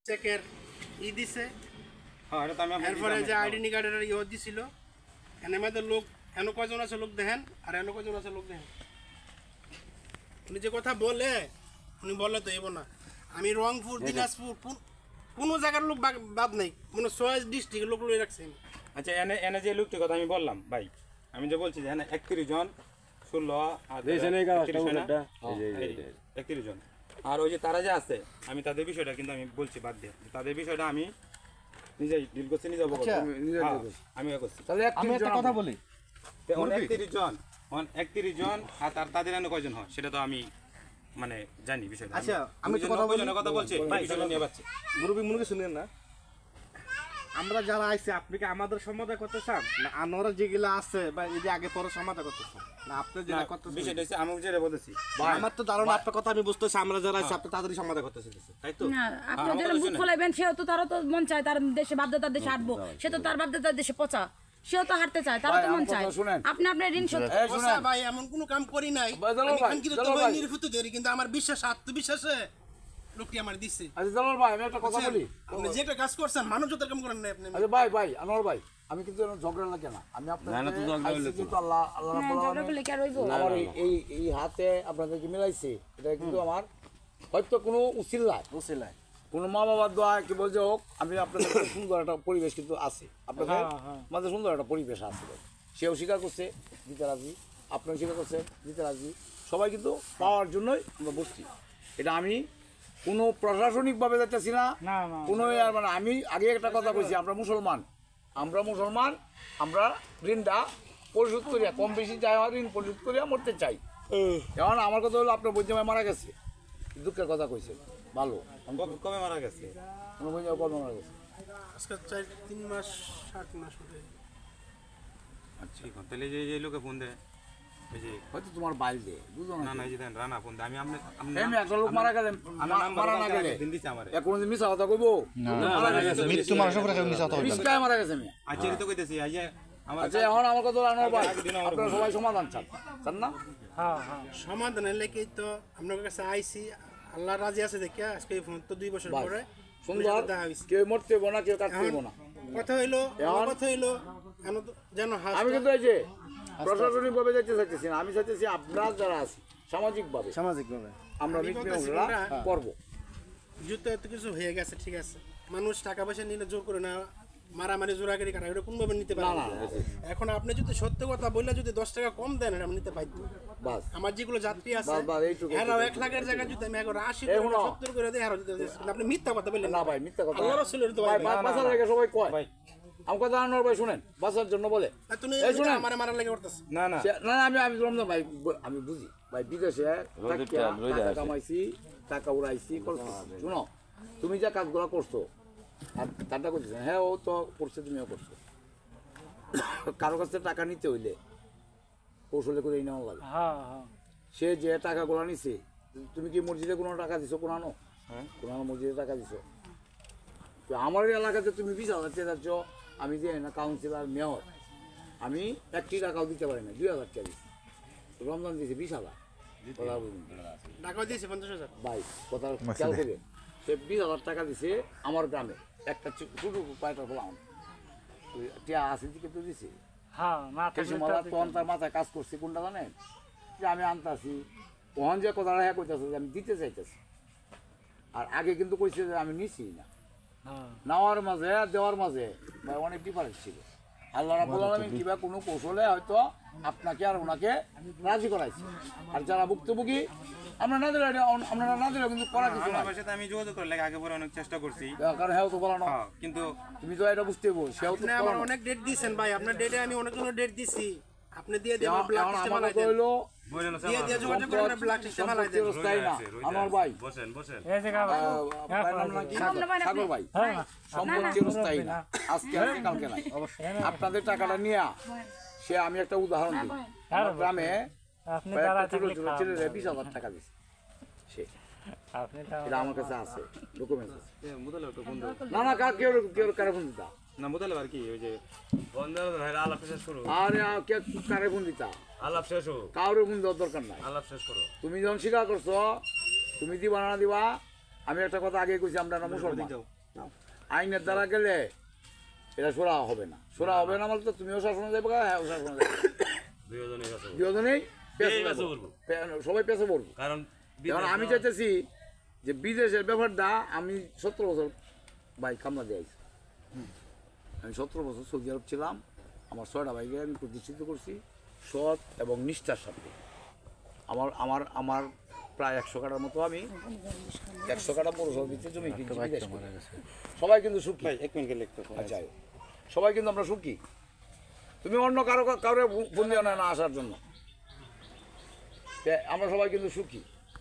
চেকের দিছে হ্যাঁ এটা তো আমি এরপরে যে আইডেন্টি কার্ডের দিছিল এনে মধ্যে লোক এনে কয়জন আছে লোক দেখেন আর এনে কয়জন আছে লোক দেখেন উনি যে কথা বলে উনি বলে তো এবো না আমি রংপুর দিনাজপুর কোনো জায়গার লোক বাদ নাই মানে 6 ডিস্ট্রিক্টের লোক লই রাখছি আচ্ছা এনে এনে যে লোকটির কথা আমি বললাম ভাই আমি যে বলছি যে এনে 31 জন 16 আর 31 জন আর ওই যে তারা যে আছে আমি তাদের বিষয়টা কিন্তু আমি বলছি বাদ দিয়ে তাদের বিষয়টা আমি নিজেই ডিল করছি নিজে আমি করছি তাহলে আমি একটা কথা বলি 31 জন 31 জন আর তাদের এনে কয়জন হয় সেটা তো আমি মানে জানি বিষয়টা আচ্ছা আমি তো কথা বলছি ভাই বিষয়টা নিয়ে বাচ্চা মুরব্বি মুরগি শুনেন না আমরা যারা আইছি আপনি কি আমাদের সমাধান করতে চান না আনোয়ারা যেগুলা আছে বা এই যে আগে পরে সমাধান করতে চান না আপনি যেটা করতে চান বিষয়টা হচ্ছে আমি যেটা বলতেছি ভাই আমার তো ধারণা আপনার কথা আমি বুঝতেছি আমরা যারা আইছি আপনি তাড়াতাড়ি সমাধান করতে চাইতেছেন তাই তো না আপনি যারা মুখ খোলাবেন সেও তো তারও তো মন চায় তার দেশে বাধ্যতার দেশে হাঁটবো সে তো তার বাধ্যতার দেশে পচা সেও তো হাঁটতে চায় তারও তো মন চায় আপনি আপনার ঋণ শোধ ভাই এমন কোনো কাম করি নাই আমি কিন্তু তো নির্ভুত ধরি কিন্তু আমার বিশ্বাস আত্মবিশ্বাসে লোকটি আমার দিছে আচ্ছা জালাল ভাই আমি একটা কথা বলি আপনি যেটা কাজ করছেন মানবতার কাম করেন না আপনি আচ্ছা ভাই আনোয়ার ভাই আমি কিন্তু ঝগড়া লাগে না আমি আপনাদের কিন্তু আল্লাহ রাব্বুল আলামিন আমার এই হাতে আপনাদেরকে মিলাইছে এটা কিন্তু আমার হয়তো কোনো উসিলায় কোনো মা বাবার দোয়া কি বলছে হোক আমি আপনাদের সুন্দর একটা পরিবেশ কিন্তু আছে আপনাদের মাঝে সুন্দর একটা পরিবেশ আছে সেও স্বীকার করছে দিতে রাজি আপনিও স্বীকার করছেন দিতে রাজি সবাই কিন্তু পাওয়ার জন্যই আমরা বসছি এটা আমি কোনো প্রশাসনিকভাবে যাচ্ছি না কোনো মানে আমি আগে একটা কথা কইছি আমরা মুসলমান আমরা ঋণটা পরিশোধ করিয়া কম বেশি যাই হয় ঋণ পরিশোধ করিয়া মরতে চাই এখন আমার কথা হলো আপনার বৈদ্যমায় মারা গেছে দুঃখের কথা কইছে ভালো কবে মারা গেছে কোনো বৈদ্য কবে মারা গেছে আজকে 3 মাস 7 মাস হয়ে আচ্ছা তাহলে যে লোকে ফোন দেয় হয়তো তোমার বাইল দে বুঝো না না এই যে দেন রানা ফোন দেয় আমি আমি একটা লোক মারা গেলে মারা না গেলে দিন দিছে আমারে এখন যদি মিছা কথা কইবো মৃত্যু মানুষের উপরে মিছা কথা বলবেন মিসকায় মারা গেছে আমি আচ্ছা তো কইতেছি এই যে আমার আচ্ছা এখন আমার কথা আনোয়ার ভাই আপনারা সবাই সমাধান চান না হ্যাঁ সমাধানের লেগে তো আপনার কাছে আইছি আল্লাহ রাজি আছে দেখে আজকে ফোন তো 2 বছর পরে সুন্দর কেউ মরতে না কেউ কাটতে না কথা হইলো যেন আমি কিন্তু এই যে প্রশাসনিক ভাবে যেতে চাইতেছি না আমি চাইতেছি আপনার যারা আছে সামাজিক ভাবে আমরা মিটমিটরা করব যুদ্ধ এত কিছু হয়ে গেছে ঠিক আছে মানুষ টাকা পয়সা নিলে জোর করে না মারামারি জোরাগারি করা এটা কোনোভাবে নিতে পারে না এখন আপনি যদি সত্য কথা বললে যদি 10 টাকা কম দেন আমি নিতে বাধ্য বাস আমার যেগুলো যাত্রী আছে এরাও 1 লাখের জায়গায় যদি আমি 80 70 করে দেই আর আপনি মিথ্যা কথা বললেন না ভাই মিথ্যা কথা আল্লাহ রাসূলের তো ভাই বাসার লাগে সবাই কয় ভাই আমার কথা আনোয়ার ভাই শুনেন বাসার জন্য বলে এই শুনেন আমারে মারার লাগে করতেছ না আমি রমজান ভাই আমি বুঝি ভাই বিদেশে টাকা কামাইছি টাকা উড়াইছি শুনো তুমি যা কাজগুলো করছো আর তারটা করছো হ্যাঁ ও তো করছে তুমিও করছো কারো কাছ থেকে টাকা নিতে হইলে কৌশলে করে নেওয়া লাগে সে যে টাকাগুলো নিছে তুমি কি মসজিদে কোনো টাকা দিছো কোনানো মসজিদে টাকা দিছো তো আমার এলাকাতে তুমি 20,000 টাকা যাচ্ছ আমি যে না কাউন্সিলর মেয়র আমি 1 টাকাও দিতে পারি না 2,000 টাকা দিচ্ছি রমজান দিয়েছে 20,000 টাকা দিয়েছে 50,000 ভাই কথা খেয়াল করে সে 20,000 টাকা দিছে আমার গ্রামে একটা ছোট পায়টা বললাম টিয়া আছে দিকে তো দিছে তখন তার মাথায় কাজ করছে কোনটা জানেন যে আমি আনতাছি তখন যে কথাটা হ্যাঁ কইতেছে যে আমি দিতে চাইতেছি আর আগে কিন্তু কইছে যে আমি নিছি না নেওয়ার মাঝে আর দেওয়ার মাঝে অনেক ডিফারেন্স ছিল আল্লাহ রাব্বুল আলামিন কিবা কোনো কৌশলে হয়তো আপনাকে আর ওনাকে রাজি করাইছে আর যারা ভুক্তভোগী আমরা না দিলে কিন্তু করা কিছু না আমি যোগাযোগ করে লাগে আগে পরে অনেক চেষ্টা করছি কারণ হ্যাঁ তো বলানো কিন্তু তুমি তো এটা বুঝতে পারো সেও তো আমার অনেক ডেট দিয়েছেন ভাই আপনার ডেটে আমি অনেকগুলো ডেট দিছি আপনি দিয়ে দেন ব্ল্যাক লিস্টে বানাই দেন দিয়ে যোগাযোগ করে ব্ল্যাক লিস্টে বানাই দেন আমার ভাই বসেন এই যে সাগর ভাই সম্পদ চিরস্থায়ী না আজকে আছে কালকে নাই আপনাদের টাকাটা নিয়ে সে আমি একটা উদাহরণ দিই গ্রামে ছোট ছোট ছেলেরা 20,000 টাকা দিচ্ছে সে এটা আমার কাছে আছে ডকুমেন্ট আছে না কেউ কারে ফোন দিতা না মোতালে আর কি ওই যে বন্ধু ভাই আলাপ শেষ করো আরে কে কারে ফোন দিতা আলাপ শেষ হোক কাউরে ফোন দেওয়ার দরকার নাই আলাপ শেষ করো তুমি যখন স্বীকার করছো তুমি দিবা না দিবা আমি একটা কথা আগে কইছি আমরা মুসলমান আইনের দ্বারা গেলে এটা সোরা হবে না মানে তো তুমিও শাসনে যাবে হ্যাঁ শাসনে যাবে দুজনেই সবাই পেছে বলবো কারণ আমি চাইতেছি যে বিদেশের ব্যাপারটা আমি 17 বছর ভাই কামলা দিয়ে আইছি আমি 17 বছর সৌদি আরব ছিলাম আমার 6টা ভাইকে আমি প্রতিষ্ঠিত করছি সৎ এবং নিষ্ঠার সাথে আমার প্রায় 100 কাঠার মতো আমি 100 কাঠা পৌরসভা ভিত্তিতে জমি কিনছি বিদেশ করে। সবাই কিন্তু সুখী এক মিনিট লিখতে আচ্ছা সবাই কিন্তু আমরা সুখী তুমি অন্য কারো ফোন দিও না আসার জন্য আমরা সবাই কিন্তু সুখী